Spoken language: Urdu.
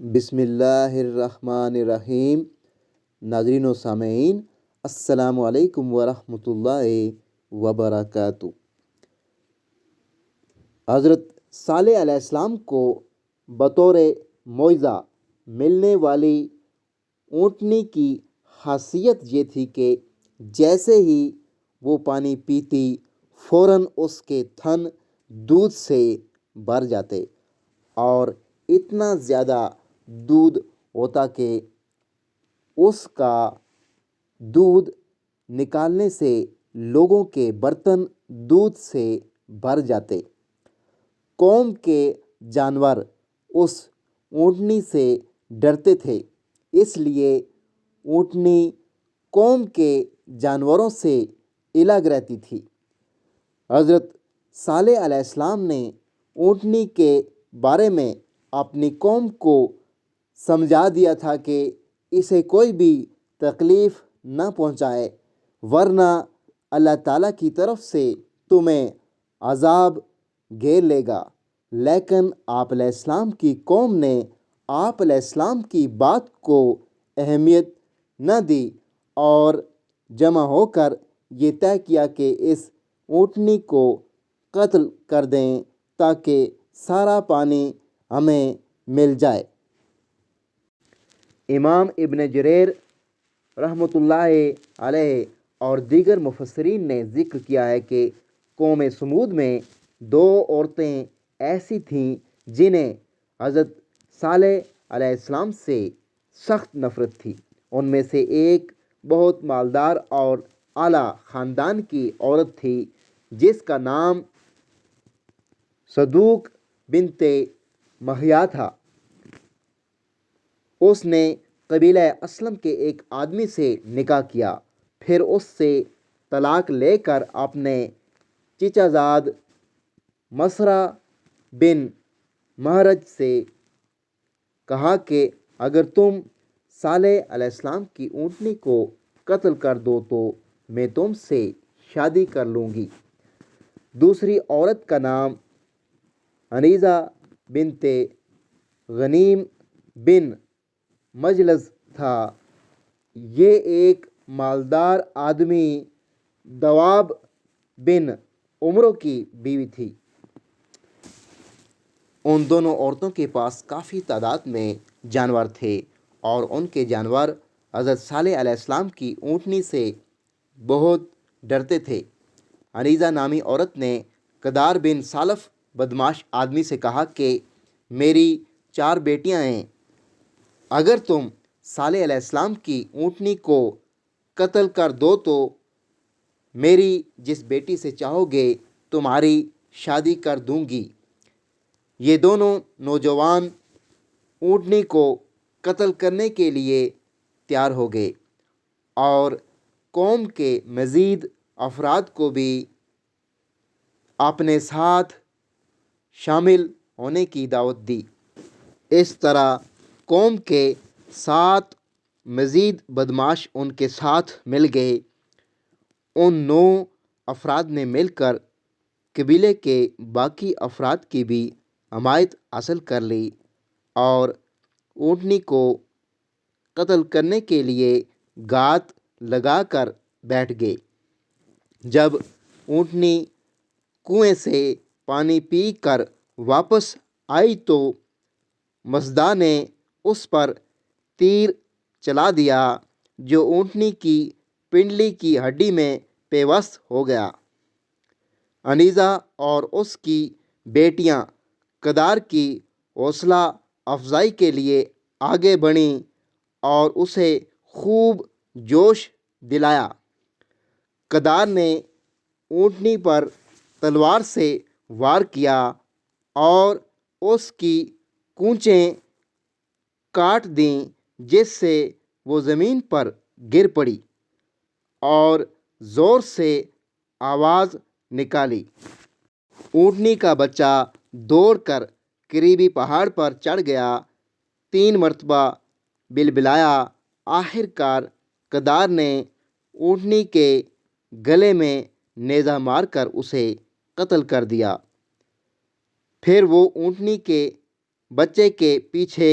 بسم اللہ الرحمن الرحیم۔ ناظرین و سامعین، السلام علیکم ورحمۃ اللہ وبرکاتہ۔ حضرت صالح علیہ السلام کو بطور معجزہ ملنے والی اونٹنی کی خاصیت یہ تھی کہ جیسے ہی وہ پانی پیتی فوراً اس کے تھن دودھ سے بھر جاتے اور اتنا زیادہ دودھ ہوتا کہ اس کا دودھ نکالنے سے لوگوں کے برتن دودھ سے بھر جاتے۔ قوم کے جانور اس اونٹنی سے ڈرتے تھے، اس لیے اونٹنی قوم کے جانوروں سے الگ رہتی تھی۔ حضرت صالح علیہ السلام نے اونٹنی کے بارے میں اپنی قوم کو سمجھا دیا تھا کہ اسے کوئی بھی تکلیف نہ پہنچائے، ورنہ اللہ تعالیٰ کی طرف سے تمہیں عذاب گھیر لے گا۔ لیکن آپ علیہ السلام کی قوم نے آپ علیہ السلام کی بات کو اہمیت نہ دی اور جمع ہو کر یہ طے کیا کہ اس اونٹنی کو قتل کر دیں تاکہ سارا پانی ہمیں مل جائے۔ امام ابن جریر رحمۃ اللہ علیہ اور دیگر مفسرین نے ذکر کیا ہے کہ قوم سمود میں دو عورتیں ایسی تھیں جنہیں حضرت صالح علیہ السلام سے سخت نفرت تھی۔ ان میں سے ایک بہت مالدار اور اعلیٰ خاندان کی عورت تھی جس کا نام صدوق بنت محیا تھا۔ اس نے قبیلہ اسلم کے ایک آدمی سے نکاح کیا، پھر اس سے طلاق لے کر اپنے چچا زاد مسرہ بن مہرج سے کہا کہ اگر تم صالح علیہ السلام کی اونٹنی کو قتل کر دو تو میں تم سے شادی کر لوں گی۔ دوسری عورت کا نام عنیزہ بنت غنیم بن مجلس تھا۔ یہ ایک مالدار آدمی دواب بن عمرو کی بیوی تھی۔ ان دونوں عورتوں کے پاس کافی تعداد میں جانور تھے اور ان کے جانور حضرت صالح علیہ السلام کی اونٹنی سے بہت ڈرتے تھے۔ عنیزہ نامی عورت نے قدار بن سالف بدماش آدمی سے کہا کہ میری 4 بیٹیاں ہیں، اگر تم صالح علیہ السلام کی اونٹنی کو قتل کر دو تو میری جس بیٹی سے چاہو گے تمہاری شادی کر دوں گی۔ یہ دونوں نوجوان اونٹنی کو قتل کرنے کے لیے تیار ہو گئے اور قوم کے مزید افراد کو بھی اپنے ساتھ شامل ہونے کی دعوت دی۔ اس طرح قوم کے 7 مزید بدماش ان کے ساتھ مل گئے۔ ان 9 افراد نے مل کر قبیلے کے باقی افراد کی بھی حمایت حاصل کر لی اور اونٹنی کو قتل کرنے کے لیے گھات لگا کر بیٹھ گئے۔ جب اونٹنی کنویں سے پانی پی کر واپس آئی تو مصدع نے اس پر تیر چلا دیا جو اونٹنی کی پنڈلی کی ہڈی میں پیوست ہو گیا۔ عنیزہ اور اس کی بیٹیاں قدار کی حوصلہ افزائی کے لیے آگے بڑھیں اور اسے خوب جوش دلایا۔ قدار نے اونٹنی پر تلوار سے وار کیا اور اس کی کونچیں کاٹ دیں جس سے وہ زمین پر گر پڑی اور زور سے آواز نکالی۔ اونٹنی کا بچہ دوڑ کر قریبی پہاڑ پر چڑھ گیا، 3 مرتبہ بلبلایا۔ آخر کار قدار نے اونٹنی کے گلے میں نیزہ مار کر اسے قتل کر دیا۔ پھر وہ اونٹنی کے بچے کے پیچھے